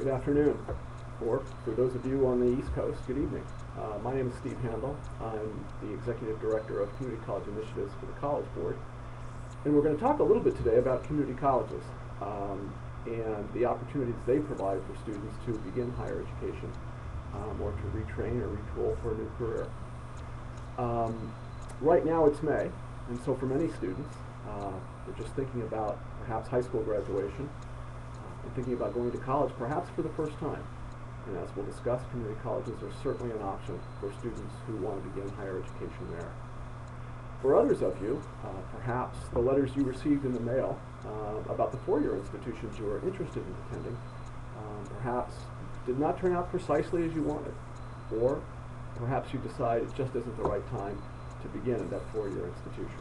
Good afternoon, or for those of you on the East Coast, good evening. My name is Steve Handel. I'm the Executive Director of Community College Initiatives for the College Board. And we're going to talk a little bit today about community colleges and the opportunities they provide for students to begin higher education or to retrain or retool for a new career. Right now it's May, and so for many students, they're just thinking about perhaps high school graduation and thinking about going to college perhaps for the first time. And as we'll discuss, community colleges are certainly an option for students who want to begin higher education there. For others of you, perhaps the letters you received in the mail about the four-year institutions you are interested in attending perhaps did not turn out precisely as you wanted, or perhaps you decide it just isn't the right time to begin at that four-year institution.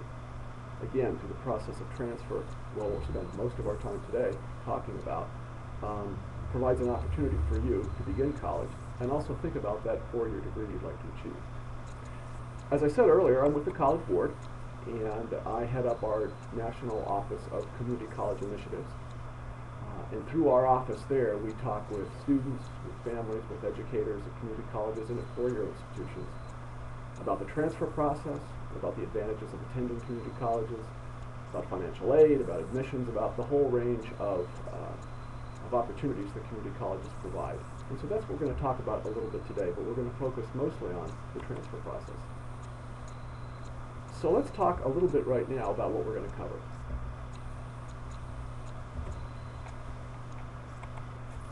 Again, through the process of transfer, what we'll spend most of our time today talking about, provides an opportunity for you to begin college and also think about that four-year degree you'd like to achieve. As I said earlier, I'm with the College Board, and I head up our National Office of Community College Initiatives. And through our office there, we talk with students, with families, with educators at community colleges and at four-year institutions about the transfer process, about the advantages of attending community colleges, about financial aid, about admissions, about the whole range of opportunities that community colleges provide. And so that's what we're going to talk about a little bit today, but we're going to focus mostly on the transfer process. So let's talk a little bit right now about what we're going to cover.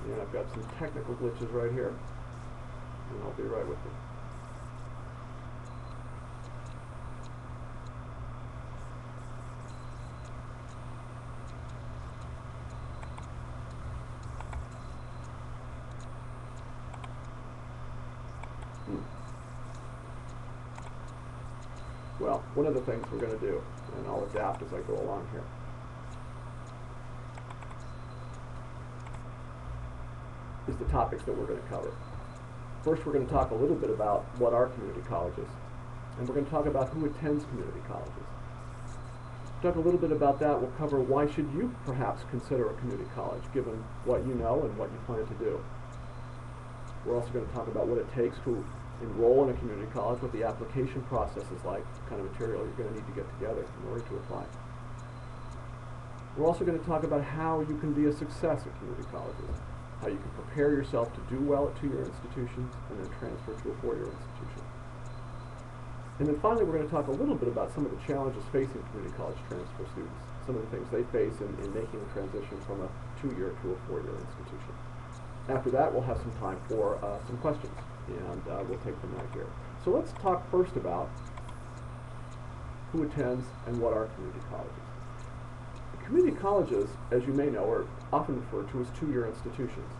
And I've got some technical glitches right here, and I'll be right with you. Well, one of the things we're going to do, and I'll adapt as I go along here, is the topics that we're going to cover. First, we're going to talk a little bit about what are community colleges, and we're going to talk about who attends community colleges. Talk a little bit about that. We'll cover why should you perhaps consider a community college, given what you know and what you plan to do. We're also going to talk about what it takes to enroll in a community college, what the application process is like, what kind of material you're going to need to get together in order to apply. We're also going to talk about how you can be a success at community colleges, how you can prepare yourself to do well at two-year institutions and then transfer to a four-year institution. And then finally, we're going to talk a little bit about some of the challenges facing community college transfer students, some of the things they face in making the transition from a two-year to a four-year institution. After that, we'll have some time for some questions, and we'll take them right here. So let's talk first about who attends and what are community colleges. Community colleges, as you may know, are often referred to as two-year institutions.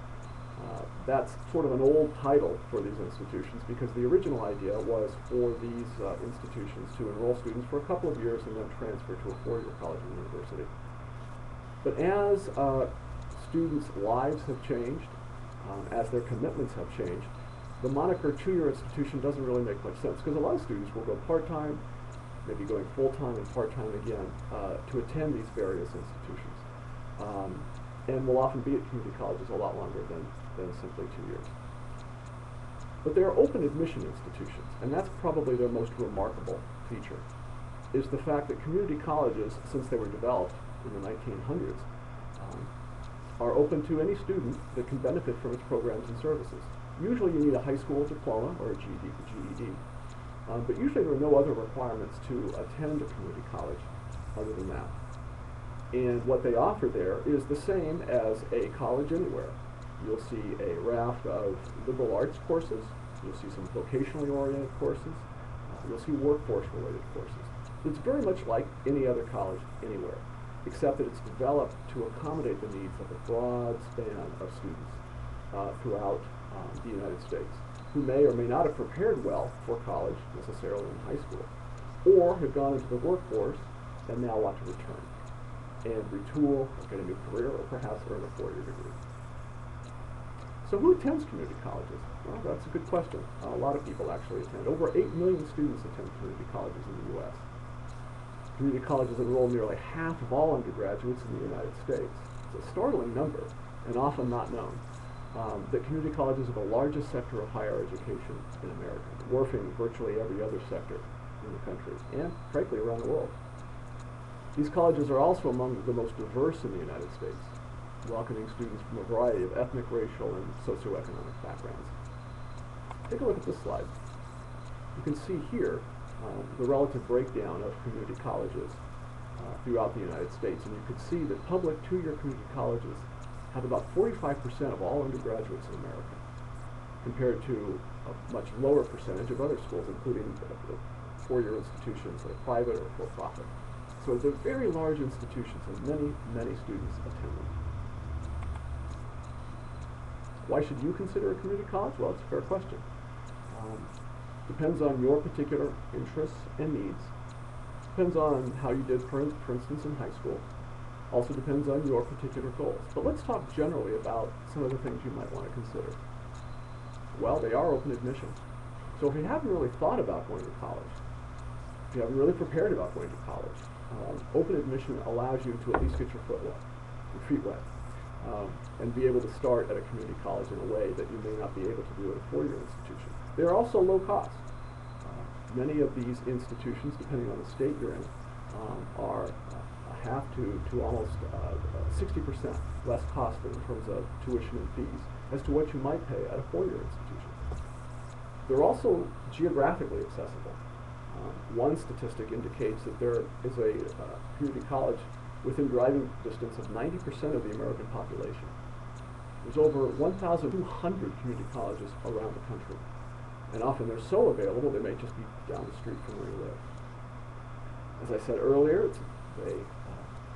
That's sort of an old title for these institutions because the original idea was for these institutions to enroll students for a couple of years and then transfer to a four-year college or university. But as students' lives have changed, as their commitments have changed, the moniker two-year institution doesn't really make much sense because a lot of students will go part-time, maybe going full-time and part-time again to attend these various institutions. And will often be at community colleges a lot longer than simply 2 years. But they are open admission institutions, and that's probably their most remarkable feature, is the fact that community colleges, since they were developed in the 1900s, are open to any student that can benefit from its programs and services. Usually you need a high school diploma or a GED, but usually there are no other requirements to attend a community college other than that. And what they offer there is the same as a college anywhere. You'll see a raft of liberal arts courses, you'll see some vocationally oriented courses, you'll see workforce related courses. It's very much like any other college anywhere, except that it's developed to accommodate the needs of a broad span of students throughout the United States, who may or may not have prepared well for college necessarily in high school, or have gone into the workforce and now want to return and retool, or get a new career, or perhaps earn a four-year degree. So who attends community colleges? Well, that's a good question. A lot of people actually attend. Over 8 million students attend community colleges in the U.S. Community colleges enroll nearly half of all undergraduates in the United States. It's a startling number, and often not known. that community colleges are the largest sector of higher education in America, dwarfing virtually every other sector in the country, and frankly around the world. These colleges are also among the most diverse in the United States, welcoming students from a variety of ethnic, racial, and socioeconomic backgrounds. Take a look at this slide. You can see here the relative breakdown of community colleges throughout the United States, and you can see that public two-year community colleges have about 45% of all undergraduates in America, compared to a much lower percentage of other schools, including the four-year institutions that are private or for-profit. So they're very large institutions, and many, many students attend them. Why should you consider a community college? Well, it's a fair question. Depends on your particular interests and needs. Depends on how you did, for instance, in high school. Also depends on your particular goals. But let's talk generally about some of the things you might want to consider. Well, they are open admission. So if you haven't really thought about going to college, if you haven't really prepared about going to college, open admission allows you to at least get your feet wet, and be able to start at a community college in a way that you may not be able to do at a four-year institution. They're also low cost. Many of these institutions, depending on the state you're in, are half to almost 60% less costly in terms of tuition and fees as to what you might pay at a four-year institution. They're also geographically accessible. One statistic indicates that there is a community college within driving distance of 90% of the American population. There's over 1,200 community colleges around the country. And often they're so available, they may just be down the street from where you live. As I said earlier, they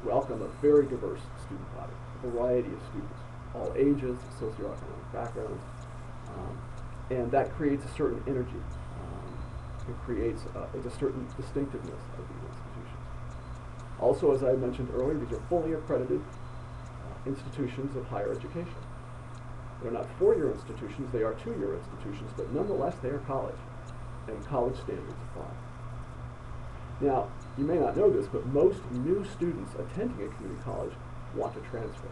welcome a very diverse student body, a variety of students, all ages, socioeconomic backgrounds, and that creates a certain energy. It creates a certain distinctiveness of these institutions. Also, as I mentioned earlier, these are fully accredited institutions of higher education. They're not four-year institutions, they are two-year institutions, but nonetheless they are college, and college standards apply. Now, you may not know this, but most new students attending a community college want to transfer.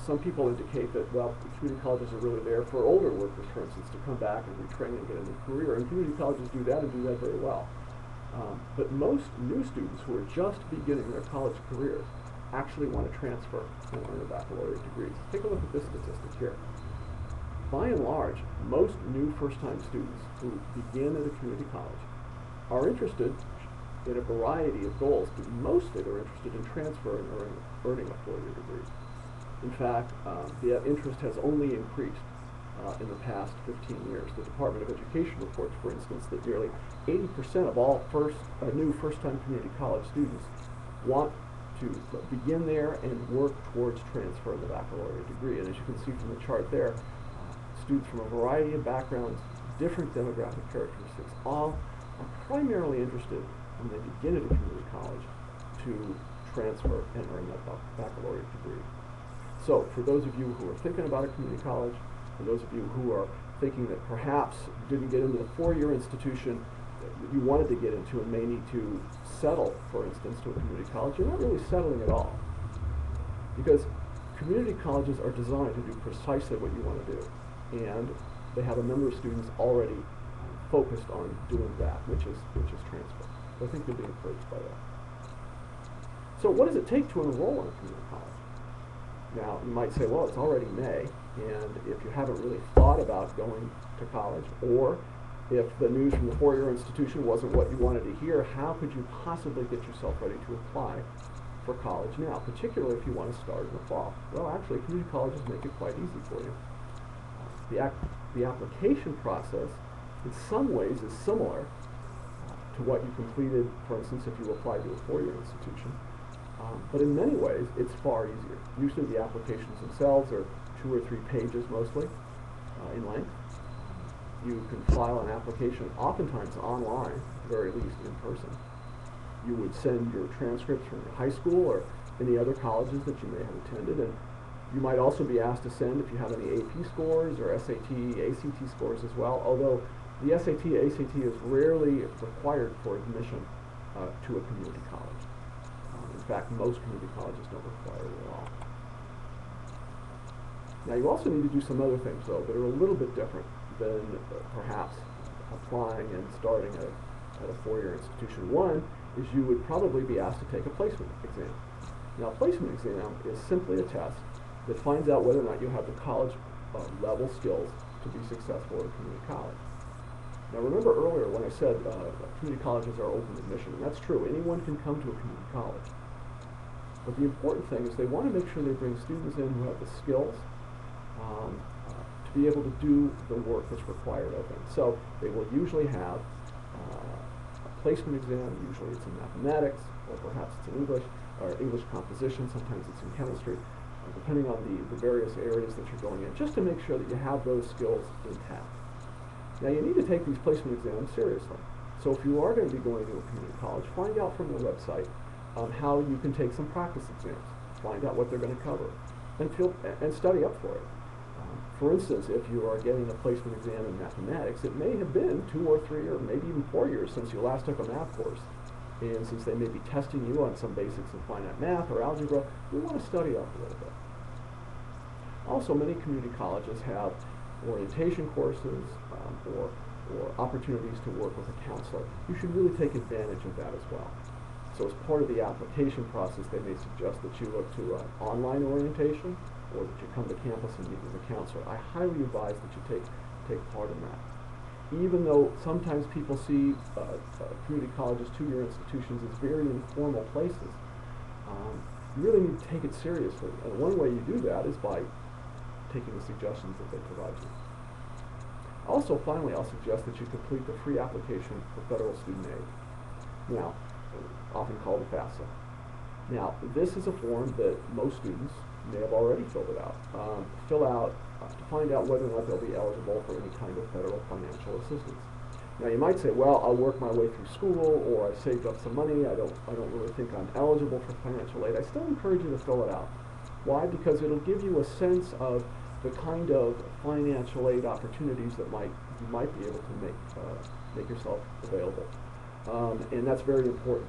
Some people indicate that, well, the community colleges are really there for older workers, for instance, to come back and retrain and get a new career, and community colleges do that and do that very well. But most new students who are just beginning their college careers actually want to transfer and earn a baccalaureate degree. Take a look at this statistic here. By and large, most new first-time students who begin at a community college are interested in a variety of goals, but mostly they're interested in transfer and earning a four-year degree. In fact, the interest has only increased in the past 15 years. The Department of Education reports, for instance, that nearly 80% of all new first-time community college students want to begin there and work towards transferring the baccalaureate degree. And as you can see from the chart there, students from a variety of backgrounds, different demographic characteristics, all are primarily interested when they begin at a community college to transfer and earn that baccalaureate degree. So for those of you who are thinking about a community college, and those of you who are thinking that perhaps you didn't get into the four-year institution that you wanted to get into and may need to settle, for instance, to a community college, you're not really settling at all. Because community colleges are designed to do precisely what you want to do. And they have a number of students already focused on doing that, which is transfer. So I think you'll be encouraged by that. So what does it take to enroll in a community college? Now, you might say, well, it's already May, and if you haven't really thought about going to college, or if the news from the four-year institution wasn't what you wanted to hear, how could you possibly get yourself ready to apply for college now, particularly if you want to start in the fall? Well, actually, community colleges make it quite easy for you. The application process, in some ways, is similar to what you completed, for instance, if you applied to a four-year institution. But in many ways, it's far easier. Usually the applications themselves are 2 or 3 pages mostly in length. You can file an application oftentimes online, at the very least in person. You would send your transcripts from your high school or any other colleges that you may have attended, and you might also be asked to send if you have any AP scores or SAT, ACT scores as well, although the SAT, ACT is rarely required for admission to a community college. In fact, most community colleges don't require it at all. Now you also need to do some other things though that are a little bit different than perhaps applying and starting at a four-year institution. One is you would probably be asked to take a placement exam. Now a placement exam is simply a test that finds out whether or not you have the college level skills to be successful at a community college. Now remember earlier when I said community colleges are open admission, and that's true. Anyone can come to a community college. But the important thing is they want to make sure they bring students in who have the skills to be able to do the work that's required of them. So they will usually have a placement exam. Usually it's in mathematics, or perhaps it's in English, or English composition. Sometimes it's in chemistry, depending on the various areas that you're going in, just to make sure that you have those skills intact. Now you need to take these placement exams seriously. So if you are going to be going to a community college, find out from the website how you can take some practice exams. Find out what they're going to cover, and study up for it. For instance, if you are getting a placement exam in mathematics, it may have been 2 or 3 or maybe even 4 years since you last took a math course. And since they may be testing you on some basics in finite math or algebra, you want to study up a little bit. Also, many community colleges have orientation courses or opportunities to work with a counselor. You should really take advantage of that as well. So as part of the application process, they may suggest that you look to online orientation, or that you come to campus and meet with a counselor. I highly advise that you take part in that. Even though sometimes people see community colleges, two-year institutions as very informal places, you really need to take it seriously. And one way you do that is by taking the suggestions that they provide you. Also, finally, I'll suggest that you complete the free application for federal student aid. Now, often called a FAFSA. Now, this is a form that most students may have already filled it out. Fill out to find out whether or not they'll be eligible for any kind of federal financial assistance. Now, you might say, well, I'll work my way through school, or I've saved up some money. I don't really think I'm eligible for financial aid. I still encourage you to fill it out. Why? Because it'll give you a sense of the kind of financial aid opportunities that you might be able to make yourself available. And that's very important.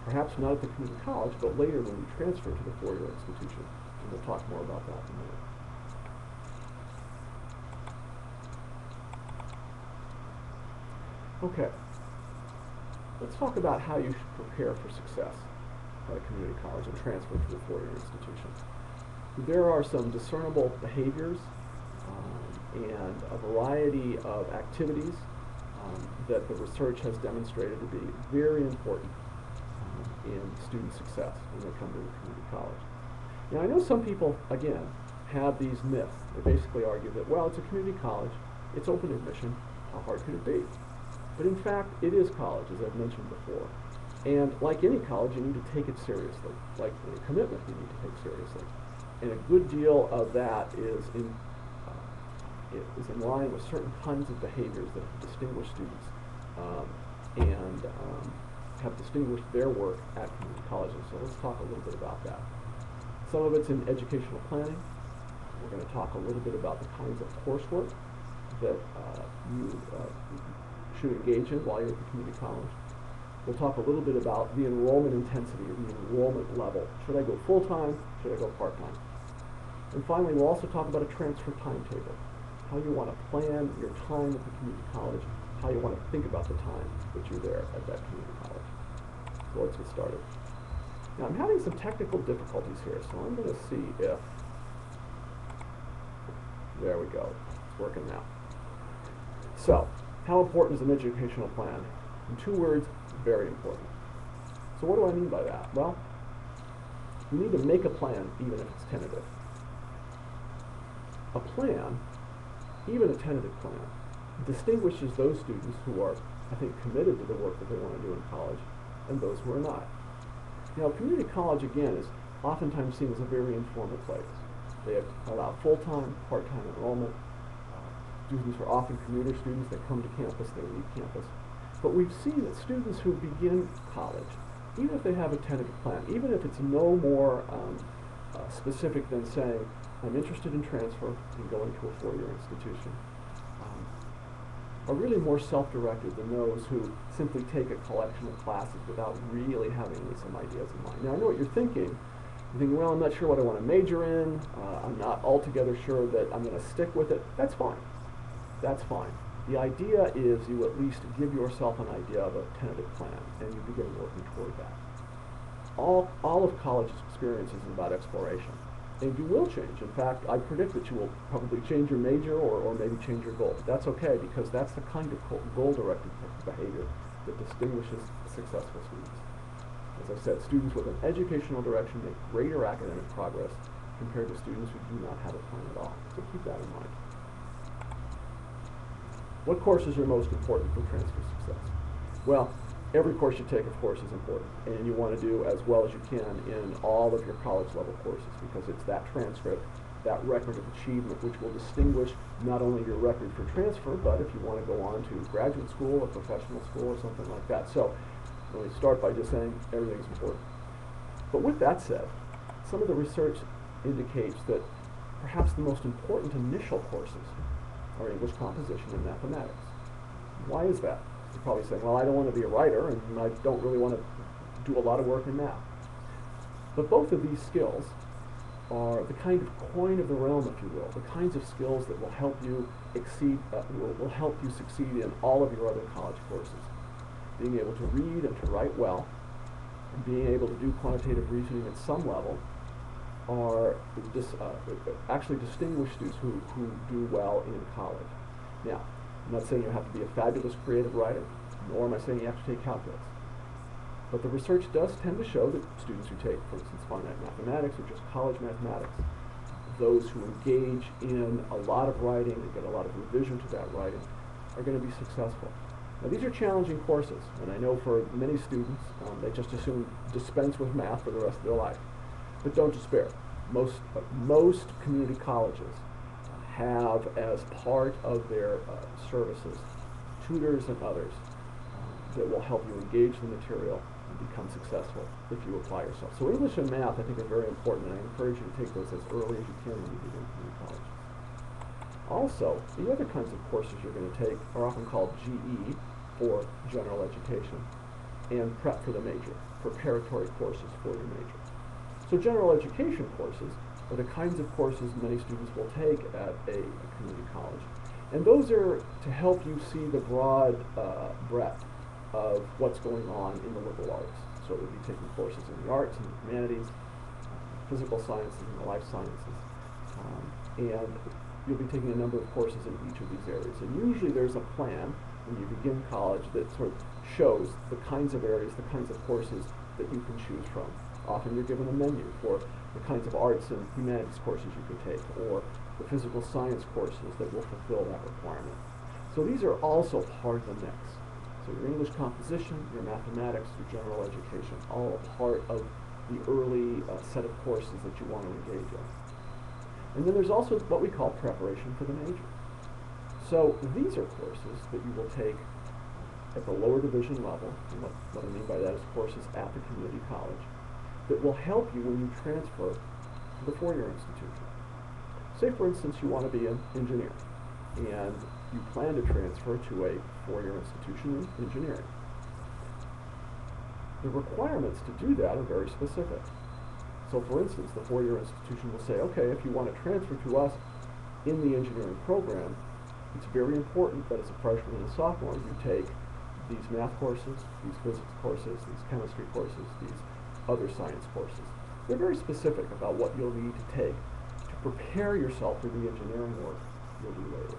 Perhaps not at the community college, but later when you transfer to the four-year institution. And we'll talk more about that in a minute. Okay. Let's talk about how you should prepare for success at a community college and transfer to a four-year institution. There are some discernible behaviors and a variety of activities that the research has demonstrated to be very important in student success when they come to a community college. Now, I know some people, again, have these myths. They basically argue that, well, it's a community college, it's open admission, how hard could it be? But in fact, it is college, as I've mentioned before. And like any college, you need to take it seriously. Like any commitment, you need to take seriously. And a good deal of that is in line with certain kinds of behaviors that have distinguished students and have distinguished their work at community colleges. So let's talk a little bit about that. Some of it's in educational planning. We're going to talk a little bit about the kinds of coursework that you should engage in while you're at the community college. We'll talk a little bit about the enrollment intensity, or the enrollment level. Should I go full-time? Should I go part-time? And finally, we'll also talk about a transfer timetable, how you want to plan your time at the community college, how you want to think about the time that you're there at that community college. So let's get started. Now, I'm having some technical difficulties here, so I'm going to see if, there we go, it's working now. So, how important is an educational plan? In 2 words, very important. So what do I mean by that? Well, you need to make a plan even if it's tentative. A plan, even a tentative plan, distinguishes those students who are, I think, committed to the work that they want to do in college and those who are not. Now, community college, again, is oftentimes seen as a very informal place. They allow full-time, part-time enrollment. Students are often commuter students. They come to campus, they leave campus. But we've seen that students who begin college, even if they have a tentative plan, even if it's no more specific than saying, I'm interested in transfer and going to a four-year institution, are really more self-directed than those who simply take a collection of classes without really having some ideas in mind. Now, I know what you're thinking. You think, well, I'm not sure what I want to major in, I'm not altogether sure that I'm going to stick with it. That's fine. That's fine. The idea is you at least give yourself an idea of a tentative plan, and you begin working toward that. All of college's experience is about exploration, and you will change. In fact, I predict that you will probably change your major or maybe change your goal. But that's okay, because that's the kind of goal-directed behavior that distinguishes successful students. As I said, students with an educational direction make greater academic progress compared to students who do not have a plan at all. So keep that in mind. What courses are most important for transfer success? Well, every course you take, of course, is important, and you want to do as well as you can in all of your college level courses, because it's that transcript, that record of achievement, which will distinguish not only your record for transfer, but if you want to go on to graduate school or professional school or something like that. So let me start by just saying everything's important. But with that said, some of the research indicates that perhaps the most important initial courses are English composition and mathematics. Why is that? You're probably saying, well, I don't want to be a writer, and I don't really want to do a lot of work in math. But both of these skills are the kind of coin of the realm, if you will, the kinds of skills that will help you will help you succeed in all of your other college courses. Being able to read and to write well, and being able to do quantitative reasoning at some level, are actually distinguished students who do well in college. Now, I'm not saying you have to be a fabulous creative writer, nor am I saying you have to take calculus. But the research does tend to show that students who take, for instance, finite mathematics or just college mathematics, those who engage in a lot of writing and get a lot of revision to that writing, are going to be successful. Now, these are challenging courses, and I know for many students, they just assume dispense with math for the rest of their life. But don't despair. Most community colleges have, as part of their services, tutors and others that will help you engage the material and become successful if you apply yourself. So English and math, I think, are very important, and I encourage you to take those as early as you can when you begin community college. Also, the other kinds of courses you're going to take are often called GE, or general education, and prep for the major, preparatory courses for your major. So general education courses are the kinds of courses many students will take at a community college. And those are to help you see the broad breadth of what's going on in the liberal arts. So you'll be taking courses in the arts and the humanities, physical sciences and the life sciences. And you'll be taking a number of courses in each of these areas. And usually there's a plan when you begin college that sort of shows the kinds of areas, the kinds of courses that you can choose from. Often you're given a menu for the kinds of arts and humanities courses you can take, or the physical science courses that will fulfill that requirement. So these are also part of the mix. So your English composition, your mathematics, your general education, all a part of the early set of courses that you want to engage in. And then there's also what we call preparation for the major. So these are courses that you will take at the lower division level, and what I mean by that is courses at the community college, that will help you when you transfer to the four-year institution. Say, for instance, you want to be an engineer, and you plan to transfer to a four-year institution in engineering. The requirements to do that are very specific. So, for instance, the four-year institution will say, okay, if you want to transfer to us in the engineering program, it's very important that as a freshman and a sophomore you take these math courses, these physics courses, these chemistry courses, these other science courses. They're very specific about what you'll need to take to prepare yourself for the engineering work you'll do later.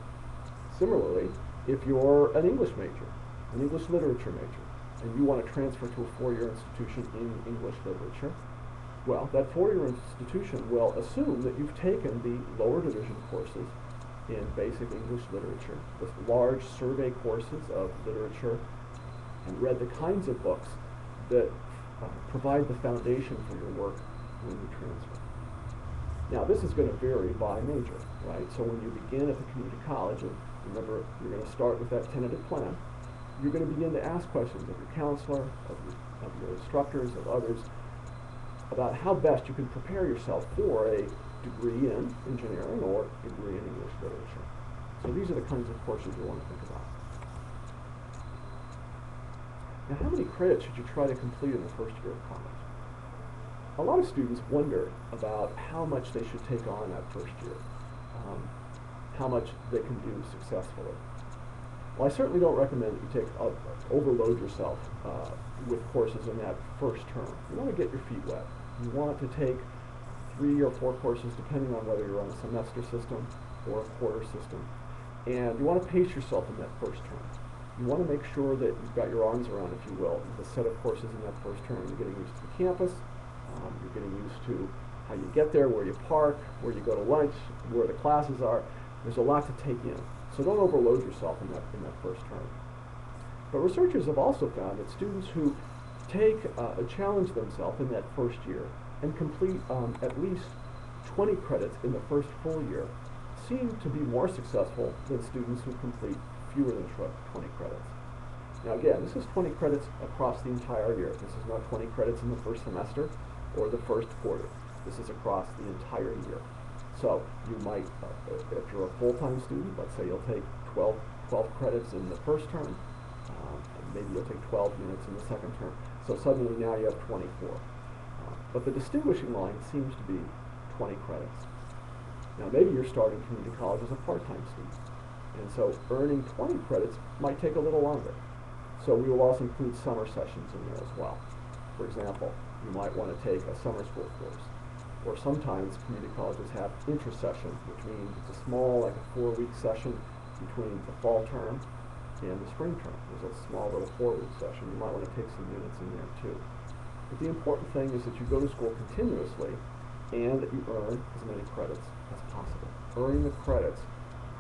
Similarly, if you're an English major, an English literature major, and you want to transfer to a four-year institution in English literature, well, that four-year institution will assume that you've taken the lower division courses in basic English literature, with large survey courses of literature, and read the kinds of books that provide the foundation for your work when you transfer. Now, this is going to vary by major, right? So when you begin at the community college, and remember, you're going to start with that tentative plan, you're going to begin to ask questions of your counselor, of your instructors, of others, about how best you can prepare yourself for a degree in engineering or degree in English literature. So these are the kinds of courses you want to think about. Now, how many credits should you try to complete in the first year of college? a lot of students wonder about how much they should take on that first year, how much they can do successfully. Well, I certainly don't recommend that you overload yourself with courses in that first term. You want to get your feet wet. You want to take 3 or 4 courses, depending on whether you're on a semester system or a quarter system. And you want to pace yourself in that first term. You want to make sure that you've got your arms around, if you will, the set of courses in that first term. You're getting used to the campus. You're getting used to how you get there, where you park, where you go to lunch, where the classes are. There's a lot to take in. So don't overload yourself in that first term. But researchers have also found that students who challenge themselves in that first year and complete at least 20 credits in the first full year seem to be more successful than students who complete fewer than 20 credits. Now again, this is 20 credits across the entire year. This is not 20 credits in the first semester or the first quarter. This is across the entire year. So you might, if you're a full-time student, let's say you'll take 12 credits in the first term, and maybe you'll take 12 units in the second term. So suddenly now you have 24. But the distinguishing line seems to be 20 credits. Now maybe you're starting community college as a part-time student, and so earning 20 credits might take a little longer. So we will also include summer sessions in there as well. For example, you might want to take a summer school course. Or sometimes community colleges have intersession, which means it's a small, like a 4-week session between the fall term and the spring term. There's a small little 4-week session. You might want to take some units in there too. But the important thing is that you go to school continuously and that you earn as many credits as possible. Earning the credits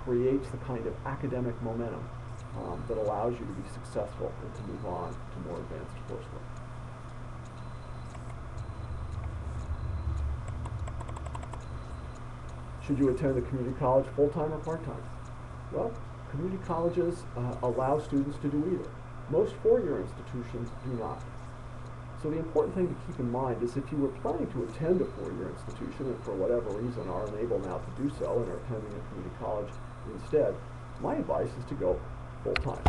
creates the kind of academic momentum that allows you to be successful and to move on to more advanced coursework. Should you attend a community college full-time or part-time? Well, community colleges allow students to do either. Most four-year institutions do not. So the important thing to keep in mind is if you were planning to attend a four-year institution and for whatever reason are unable now to do so and are attending a community college instead, my advice is to go full-time.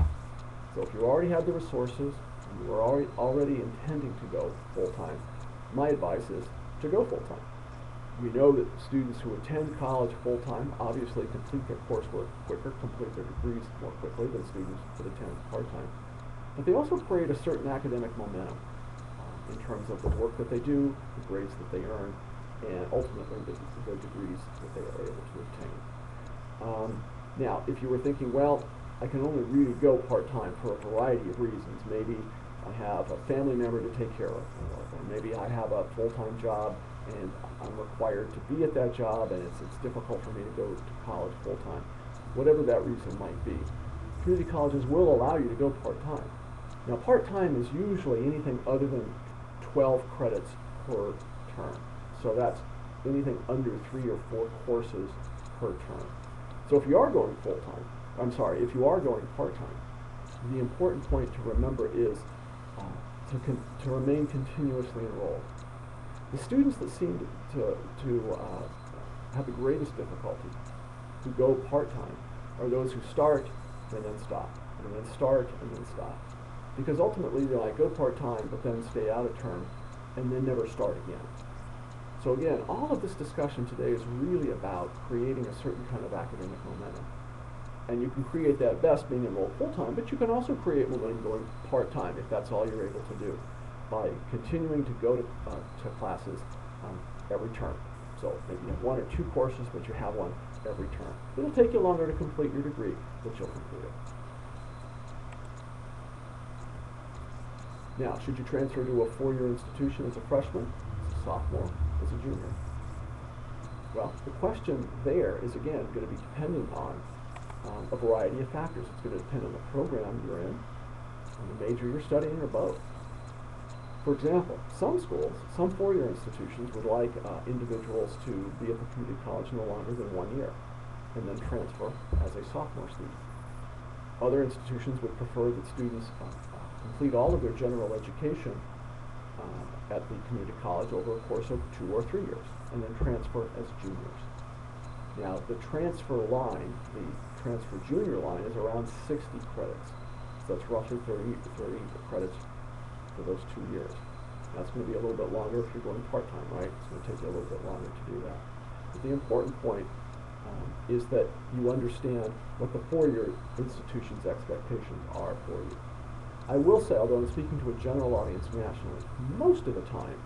So if you already have the resources and you are already intending to go full-time, my advice is to go full-time. We know that students who attend college full-time obviously complete their coursework quicker, complete their degrees more quickly than students that attend part-time. But they also create a certain academic momentum in terms of the work that they do, the grades that they earn, and ultimately the degrees that they are able to obtain. Now, if you were thinking, well, I can only really go part-time for a variety of reasons. Maybe I have a family member to take care of, or maybe I have a full-time job and I'm required to be at that job and it's difficult for me to go to college full-time. Whatever that reason might be, community colleges will allow you to go part-time. Now part-time is usually anything other than 12 credits per term. So that's anything under 3 or 4 courses per term. So if you are going full-time, if you are going part-time, the important point to remember is to remain continuously enrolled. The students that seem to have the greatest difficulty, who go part-time, are those who start and then stop, and then start and then stop. Because ultimately they might go part-time but then stay out a term and then never start again. So again, all of this discussion today is really about creating a certain kind of academic momentum. And you can create that best being enrolled full-time, but you can also create momentum going part-time if that's all you're able to do, by continuing to go to classes every term. So maybe you have 1 or 2 courses, but you have one every term. It'll take you longer to complete your degree, but you'll complete it. Now, should you transfer to a 4-year institution as a freshman, as a sophomore, as a junior? Well, the question there is again going to be dependent on a variety of factors. It's going to depend on the program you're in, on the major you're studying, or both. For example, some schools, some 4-year institutions would like individuals to be at the community college no longer than 1 year and then transfer as a sophomore student. Other institutions would prefer that students complete all of their general education at the community college over a course of 2 or 3 years and then transfer as juniors. Now, the transfer line, the transfer junior line, is around 60 credits. So that's roughly 30 credits for those 2 years. That's going to be a little bit longer if you're going part-time, right? It's going to take you a little bit longer to do that. But the important point is that you understand what the four-year institution's expectations are for you. I will say, although I'm speaking to a general audience nationally, most of the time,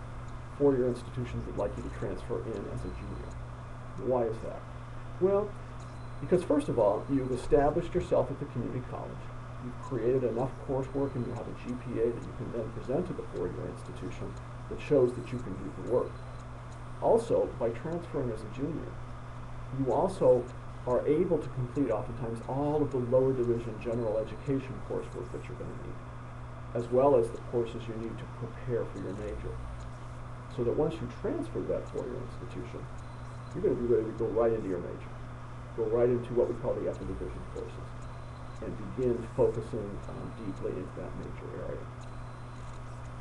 four-year institutions would like you to transfer in as a junior. Why is that? Well, because first of all, you've established yourself at the community college. You've created enough coursework and you have a GPA that you can then present to the four-year institution that shows that you can do the work. Also, by transferring as a junior, you also are able to complete oftentimes all of the lower division general education coursework that you're going to need, as well as the courses you need to prepare for your major. So that once you transfer to that four-year institution, you're going to be ready to go right into your major. Go right into what we call the upper division courses and begin focusing deeply into that major area.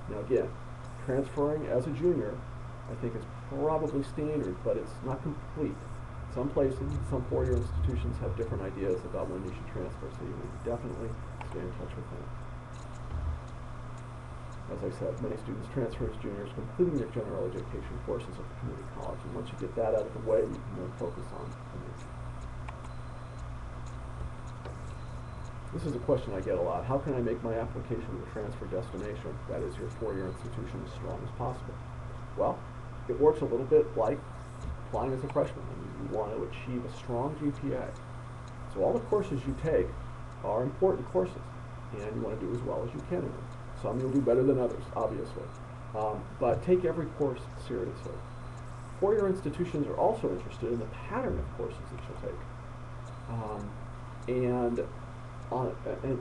Now again, transferring as a junior, I think is probably standard, but it's not complete. Some places, some four-year institutions have different ideas about when you should transfer, so you need to definitely stay in touch with them. As I said, many students transfer as juniors, completing their general education courses at the community college, and once you get that out of the way, you can then focus on the major. This is a question I get a lot. How can I make my application to the transfer destination, that is your four-year institution, as strong as possible? Well, it works a little bit like applying as a freshman. I mean, you want to achieve a strong GPA. So all the courses you take are important courses, and you want to do as well as you can in them. Some you'll do better than others, obviously. But take every course seriously. Four-year institutions are also interested in the pattern of courses that you'll take.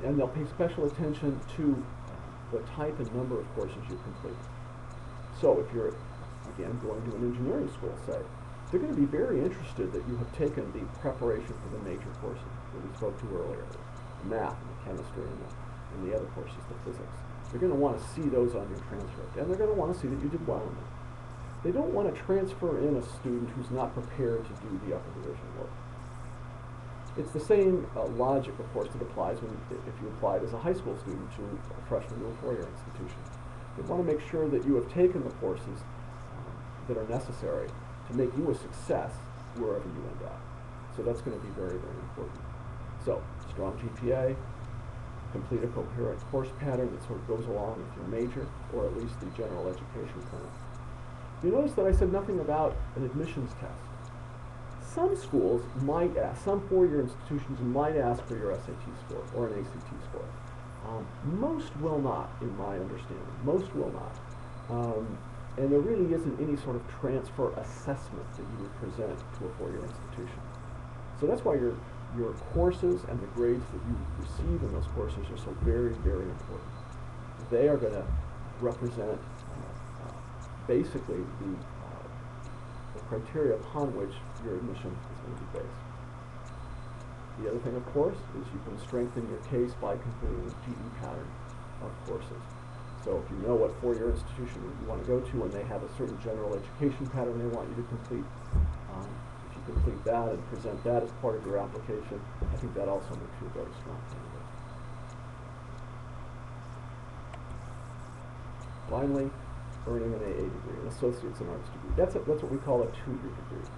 And they'll pay special attention to the type and number of courses you complete. So if you're, again, going to an engineering school, say, they're going to be very interested that you have taken the preparation for the major courses that we spoke to earlier, the math and the chemistry and the other courses, the physics. They're going to want to see those on your transcript, and they're going to want to see that you did well in them. They don't want to transfer in a student who's not prepared to do the upper division work. It's the same logic, of course, that applies if you applied as a high school student to a freshman to a four-year institution. They want to make sure that you have taken the courses that are necessary to make you a success wherever you end up. So that's going to be very, very important. So, strong GPA, complete a coherent course pattern that sort of goes along with your major, or at least the general education plan. You notice that I said nothing about an admissions test. Some schools might ask, some four-year institutions might ask for your SAT score or an ACT score. Most will not, in my understanding. Most will not. And there really isn't any sort of transfer assessment that you would present to a four-year institution. So that's why your courses and the grades that you receive in those courses are so very, very important. They are going to represent basically the criteria upon which your admission is going to be based. The other thing, of course, is you can strengthen your case by completing the GE pattern of courses. So if you know what four-year institution you want to go to and they have a certain general education pattern they want you to complete, if you complete that and present that as part of your application, I think that also makes you a very strong candidate. Finally, earning an AA degree, an Associate's in Arts degree. That's what we call a two-year degree.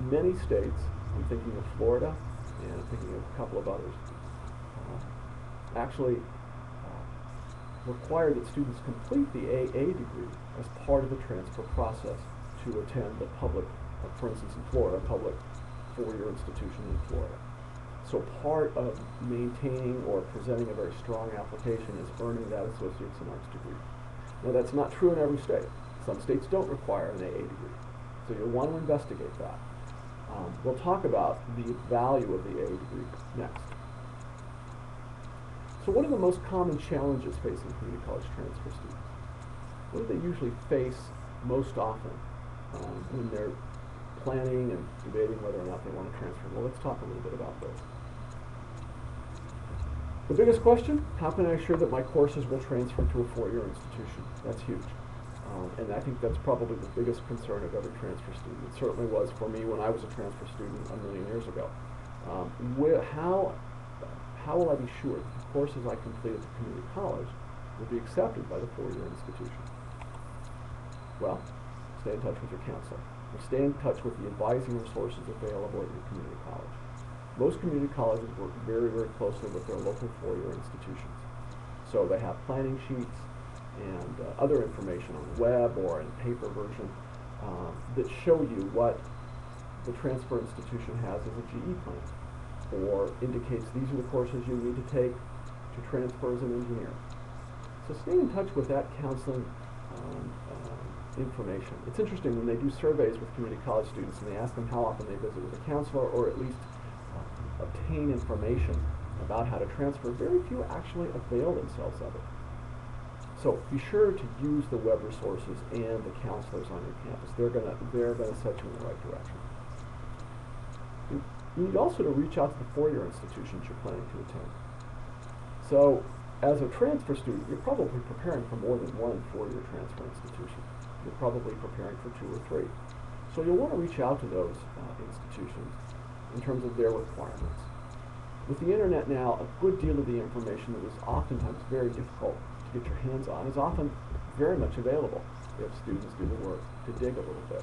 Many states, I'm thinking of Florida, and I'm thinking of a couple of others, actually require that students complete the AA degree as part of the transfer process to attend the public, for instance in Florida, public four-year institution in Florida. So part of maintaining or presenting a very strong application is earning that Associate's in Arts degree. Now that's not true in every state. Some states don't require an AA degree. So you'll want to investigate that. We'll talk about the value of the AA degree next. So what are the most common challenges facing community college transfer students? What do they usually face most often when they're planning and debating whether or not they want to transfer? Well, let's talk a little bit about those. The biggest question, how can I assure that my courses will transfer to a four-year institution? That's huge. And I think that's probably the biggest concern of every transfer student. It certainly was for me when I was a transfer student a million years ago. How will I be sure that the courses I complete at the community college will be accepted by the four-year institution? Well, stay in touch with your counselor. Or stay in touch with the advising resources available at your community college. Most community colleges work very, very closely with their local four-year institutions. So they have planning sheets and other information on the web or in paper version that show you what the transfer institution has as a GE plan, or indicates these are the courses you need to take to transfer as an engineer. So stay in touch with that counseling information. It's interesting when they do surveys with community college students and they ask them how often they visit with a counselor or at least obtain information about how to transfer, very few actually avail themselves of it. So be sure to use the web resources and the counselors on your campus. They're gonna set you in the right direction. You need also to reach out to the four-year institutions you're planning to attend. So as a transfer student, you're probably preparing for more than one four-year transfer institution. You're probably preparing for 2 or 3. So you'll want to reach out to those institutions in terms of their requirements. With the internet now, a good deal of the information that was oftentimes very difficult to get your hands on is often very much available if students do the work to dig a little bit.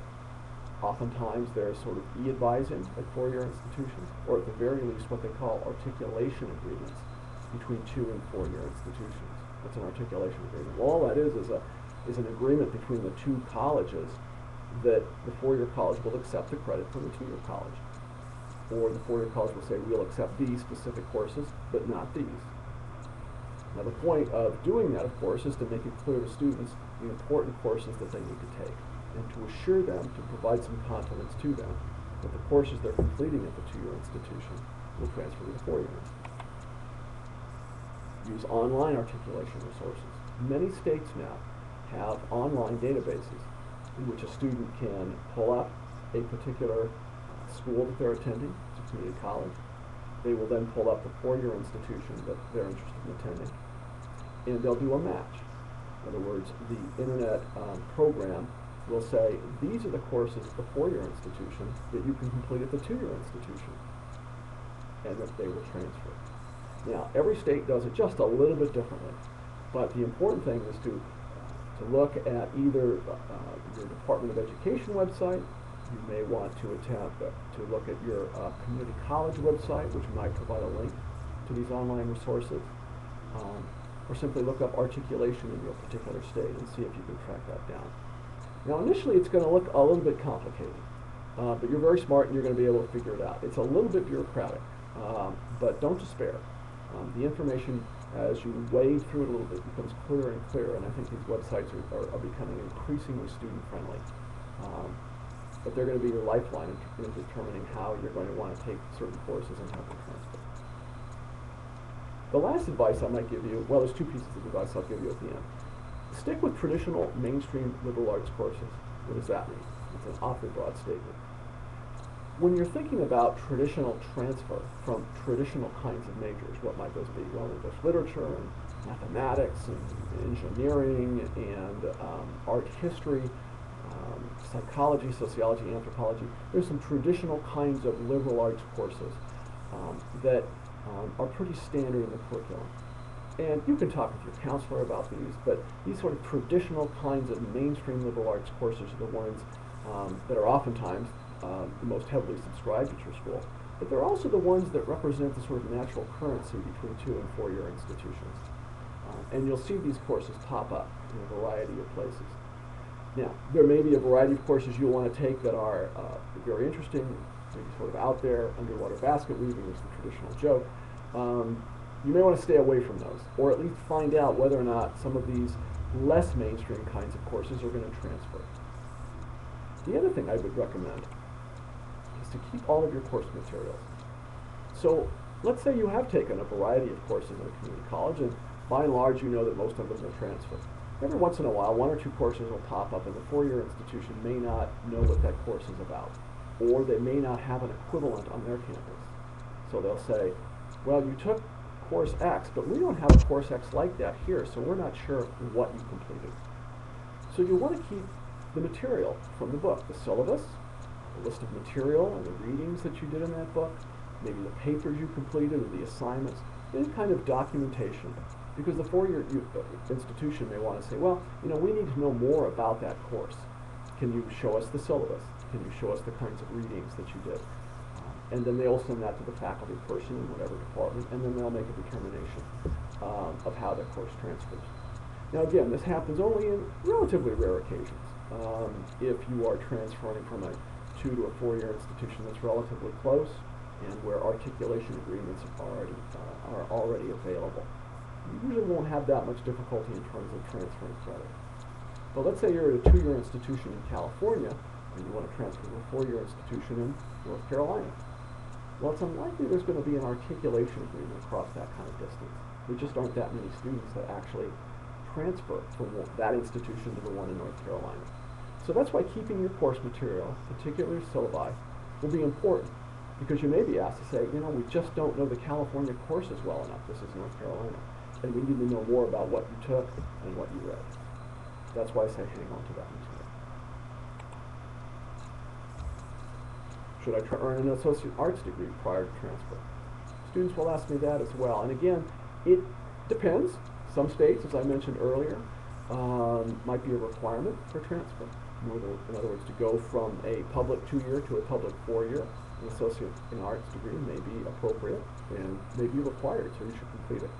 Oftentimes there's sort of e-advising at four-year institutions, or at the very least what they call articulation agreements between 2 and 4-year institutions. What's an articulation agreement? Well, all that is an agreement between the 2 colleges that the four-year college will accept the credit from the 2-year college. Or the four-year college will say, we'll accept these specific courses, but not these. Now the point of doing that, of course, is to make it clear to students the important courses that they need to take, and to assure them, to provide some confidence to them, that the courses they're completing at the 2-year institution will transfer to the 4-year institution. Use online articulation resources. Many states now have online databases in which a student can pull up a particular school that they're attending, it's a community college. They will then pull up the 4-year institution that they're interested in attending, and they'll do a match. In other words, the internet program will say, these are the courses at the 4-year institution that you can complete at the 2-year institution, and that they will transfer. Now, every state does it just a little bit differently, but the important thing is to look at either your Department of Education website. You may want to attempt to look at your community college website, which might provide a link to these online resources, or simply look up articulation in your particular state and see if you can track that down. Now, initially, it's going to look a little bit complicated, but you're very smart and you're going to be able to figure it out. It's a little bit bureaucratic, but don't despair. The information, as you wade through it a little bit, becomes clearer and clearer, and I think these websites are becoming increasingly student-friendly. But they're going to be your lifeline in determining how you're going to want to take certain courses and how to transfer. The last advice I might give you, well, there's 2 pieces of advice I'll give you at the end. Stick with traditional mainstream liberal arts courses. What does that mean? It's an awfully broad statement. When you're thinking about traditional transfer from traditional kinds of majors, what might those be? Well, there's literature and mathematics and engineering and art history, psychology, sociology, anthropology. There's some traditional kinds of liberal arts courses that are pretty standard in the curriculum. And you can talk with your counselor about these, but these sort of traditional kinds of mainstream liberal arts courses are the ones that are oftentimes the most heavily subscribed at your school. But they're also the ones that represent the sort of natural currency between 2 and 4-year institutions. And you'll see these courses pop up in a variety of places. Now, there may be a variety of courses you'll want to take that are very interesting, maybe sort of out there. Underwater basket weaving is the traditional joke. You may want to stay away from those, or at least find out whether or not some of these less mainstream kinds of courses are going to transfer. The other thing I would recommend is to keep all of your course materials. So let's say you have taken a variety of courses in a community college, and by and large you know that most of them will transfer. Every once in a while, 1 or 2 courses will pop up, and the 4-year institution may not know what that course is about, or they may not have an equivalent on their campus. So they'll say, well, you took course X, but we don't have a course X like that here, so we're not sure what you completed. So you want to keep the material from the book, the syllabus, a list of material and the readings that you did in that book, maybe the papers you completed or the assignments, any kind of documentation Because the four-year institution may want to say, well, we need to know more about that course. Can you show us the syllabus? Can you show us the kinds of readings that you did? And then they'll send that to the faculty person in whatever department, and then they'll make a determination of how that course transfers. Now again, this happens only in relatively rare occasions. If you are transferring from a 2 to a 4-year institution that's relatively close and where articulation agreements are already available, you usually won't have that much difficulty in terms of transferring credit. But let's say you're at a 2-year institution in California and you want to transfer to a 4-year institution in North Carolina. Well, it's unlikely there's going to be an articulation agreement across that kind of distance. There just aren't that many students that actually transfer from that institution to the one in North Carolina. So that's why keeping your course material, particularly syllabi, will be important, because you may be asked to say, we just don't know the California courses well enough. This is North Carolina, and we need to know more about what you took and what you read. That's why I say hang on to that material. Should I earn an associate arts degree prior to transfer? Students will ask me that as well. And again, it depends. Some states, as I mentioned earlier, might be a requirement for transfer. In other words, to go from a public 2-year to a public 4-year, an associate in arts degree may be appropriate and may be required, so you should complete it.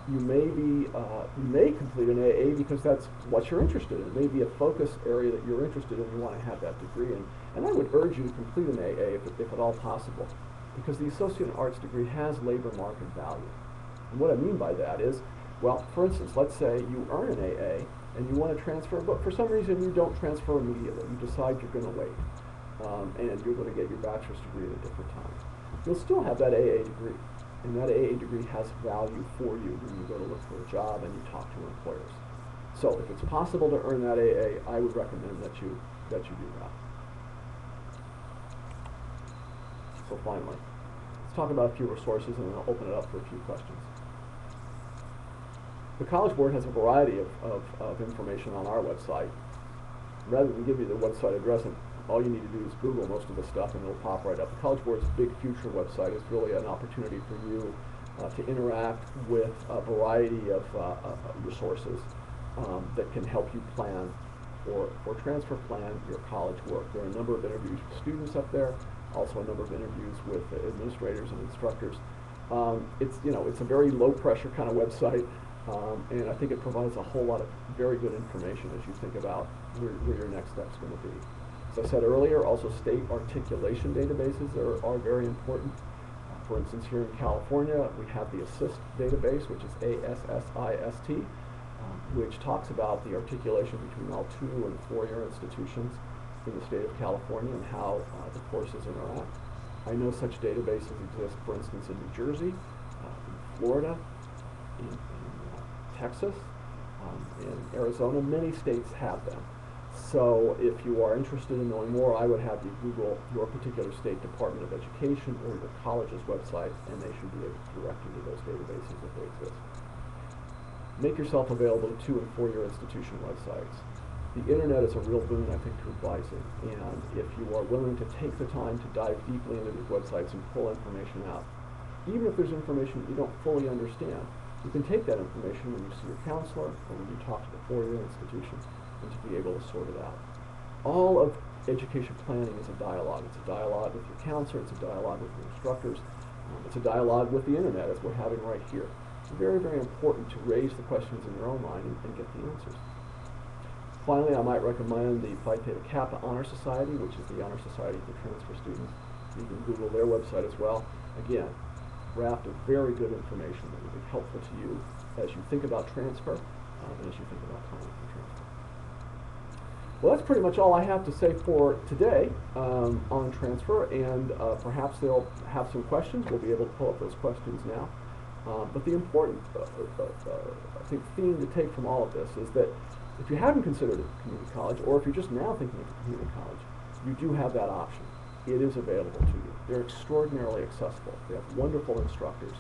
You may complete an AA because that's what you're interested in. It may be a focus area that you're interested in and you want to have that degree in. And I would urge you to complete an AA if at all possible, because the associate in arts degree has labor market value. And what I mean by that is, well, for instance, let's say you earn an AA and you want to transfer, but for some reason you don't transfer immediately. You decide you're going to wait, and you're going to get your bachelor's degree at a different time. You'll still have that AA degree. And that AA degree has value for you when you go to look for a job and you talk to employers. So if it's possible to earn that AA, I would recommend that you do that. So finally, let's talk about a few resources and then I'll open it up for a few questions. The College Board has a variety of information on our website. Rather than give you the website address, and all you need to do is Google most of the stuff and it'll pop right up. The College Board's Big Future website is really an opportunity for you to interact with a variety of resources that can help you plan or transfer plan your college work. There are a number of interviews with students up there, also a number of interviews with administrators and instructors. It's a very low pressure kind of website, and I think it provides a whole lot of very good information as you think about where your next step's going to be. As I said earlier, also state articulation databases are very important. For instance, here in California, we have the ASSIST database, which is ASSIST, which talks about the articulation between all 2 and 4-year institutions in the state of California and how the courses interact. I know such databases exist, for instance, in New Jersey, in Florida, in Texas, in Arizona. Many states have them. So if you are interested in knowing more, I would have you Google your particular state Department of Education or your college's website, and they should be able to direct you to those databases if they exist. Make yourself available to 2- and 4-year institution websites. The internet is a real boon, I think, to advising, and if you are willing to take the time to dive deeply into these websites and pull information out, even if there's information that you don't fully understand, you can take that information when you see your counselor or when you talk to the 4-year institution and to be able to sort it out. All of education planning is a dialogue. It's a dialogue with your counselor, it's a dialogue with your instructors, it's a dialogue with the internet as we're having right here. It's very, very important to raise the questions in your own mind and get the answers. Finally, I might recommend the Phi Theta Kappa Honor Society, which is the honor society for transfer students. You can Google their website as well. Again, raft of very good information that will be helpful to you as you think about transfer and as you think about planning for transfer. Well, that's pretty much all I have to say for today on transfer, and perhaps they'll have some questions. We'll be able to pull up those questions now. But the important, I think, theme to take from all of this is that if you haven't considered a community college, or if you're just now thinking of a community college, you do have that option. It is available to you. They're extraordinarily accessible. They have wonderful instructors.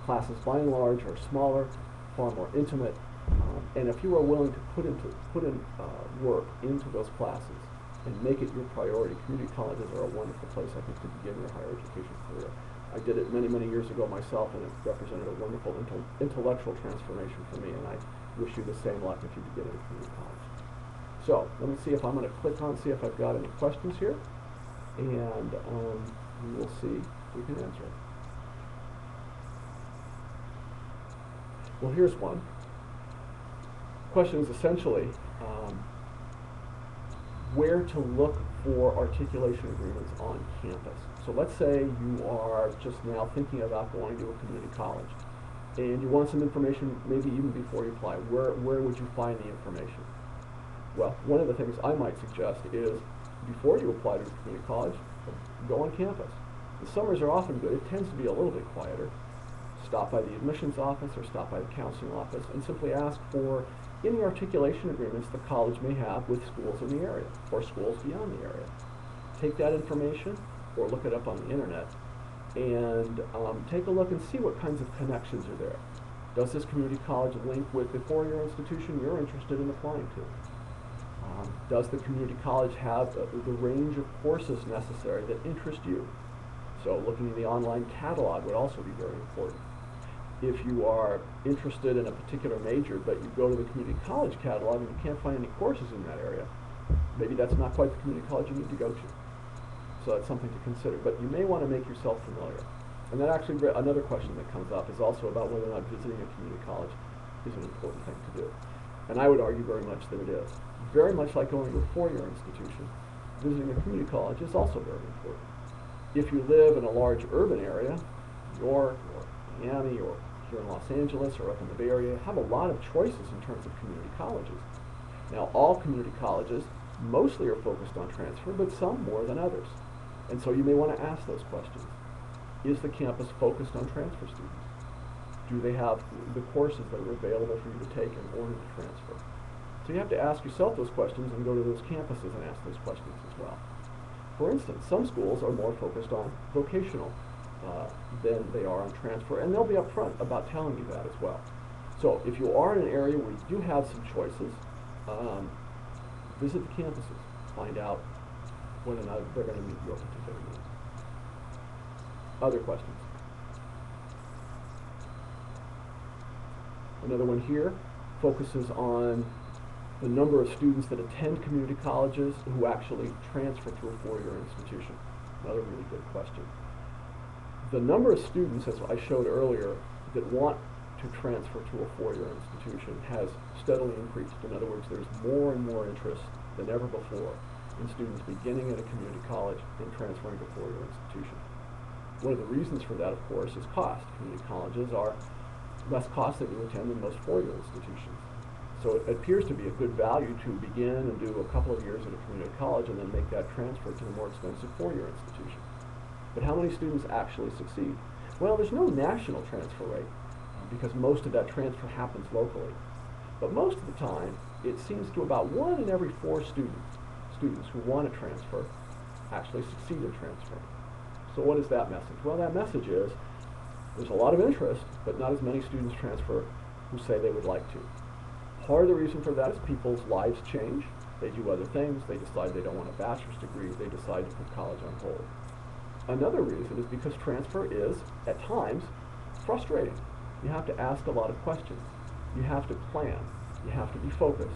Classes, by and large, are smaller, far more intimate, and if you are willing to put in work into those classes and make it your priority, community colleges are a wonderful place, I think, to begin your higher education career. I did it many, many years ago myself, and it represented a wonderful intellectual transformation for me, and I wish you the same luck if you begin at a community college. So, let me see if I'm going to click on, see if I've got any questions here, and we'll see if we can answer it. Well, here's one. Question is essentially where to look for articulation agreements on campus. So let's say you are just now thinking about going to a community college, and you want some information maybe even before you apply. Where would you find the information? Well, one of the things I might suggest is before you apply to a community college, go on campus. The summers are often good. It tends to be a little bit quieter. Stop by the admissions office or stop by the counseling office and simply ask for any articulation agreements the college may have with schools in the area or schools beyond the area. Take that information or look it up on the internet and take a look and see what kinds of connections are there. Does this community college link with the four-year institution you're interested in applying to? Does the community college have the range of courses necessary that interest you? So looking at the online catalog would also be very important. If you are interested in a particular major, but you go to the community college catalog and you can't find any courses in that area, maybe that's not quite the community college you need to go to. So that's something to consider. But you may want to make yourself familiar. And that actually, another question that comes up is also about whether or not visiting a community college is an important thing to do. And I would argue very much that it is. Very much like going to a four-year institution, visiting a community college is also very important. If you live in a large urban area, New York or Miami or here in Los Angeles or up in the Bay Area, have a lot of choices in terms of community colleges. Now, all community colleges mostly are focused on transfer, but some more than others. And so you may want to ask those questions. Is the campus focused on transfer students? Do they have the courses that are available for you to take in order to transfer? So you have to ask yourself those questions and go to those campuses and ask those questions as well. For instance, some schools are more focused on vocational than they are on transfer, and they'll be upfront about telling you that as well. So if you are in an area where you do have some choices, visit the campuses, find out whether or not they're going to meet your particular needs. Other questions? Another one here focuses on the number of students that attend community colleges who actually transfer to a four-year institution. Another really good question. The number of students, as I showed earlier, that want to transfer to a four-year institution has steadily increased. In other words, there's more and more interest than ever before in students beginning at a community college and transferring to a four-year institution. One of the reasons for that, of course, is cost. Community colleges are less costly to attend than most four-year institutions. So it appears to be a good value to begin and do a couple of years at a community college and then make that transfer to the more expensive four-year institution. But how many students actually succeed? Well, there's no national transfer rate because most of that transfer happens locally. But most of the time, it seems to about 1 in every 4 students who want to transfer actually succeed in transferring. So what is that message? Well, that message is there's a lot of interest, but not as many students transfer who say they would like to. Part of the reason for that is people's lives change. They do other things. They decide they don't want a bachelor's degree. They decide to put college on hold. Another reason is because transfer is, at times, frustrating. You have to ask a lot of questions. You have to plan. You have to be focused.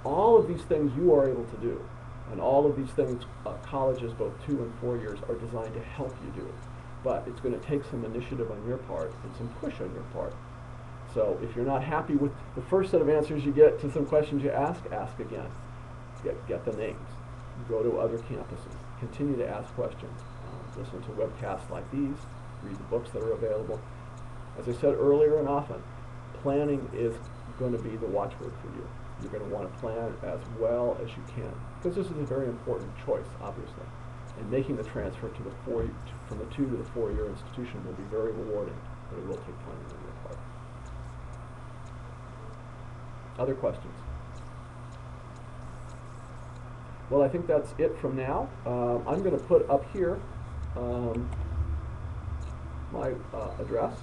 All of these things you are able to do, and all of these things colleges, both 2 and 4 years, are designed to help you do. But it's going to take some initiative on your part and some push on your part. So if you're not happy with the first set of answers you get to some questions you ask again. Get the names. Go to other campuses. Continue to ask questions. Listen to webcasts like these. Read the books that are available. As I said earlier and often, planning is going to be the watchword for you. You're going to want to plan as well as you can, because this is a very important choice, obviously. And making the transfer to the from the 2 to the 4-year institution will be very rewarding, but it will take planning on your part. Other questions? Well, I think that's it from now. I'm going to put up here my address.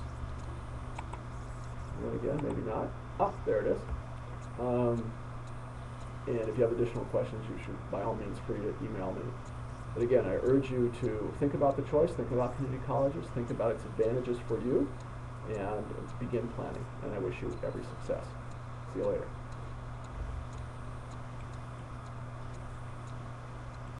And again, maybe not. Oh, there it is. And if you have additional questions, you should, by all means, free to email me. But again, I urge you to think about the choice, think about community colleges, think about its advantages for you, and begin planning. And I wish you every success. See you later.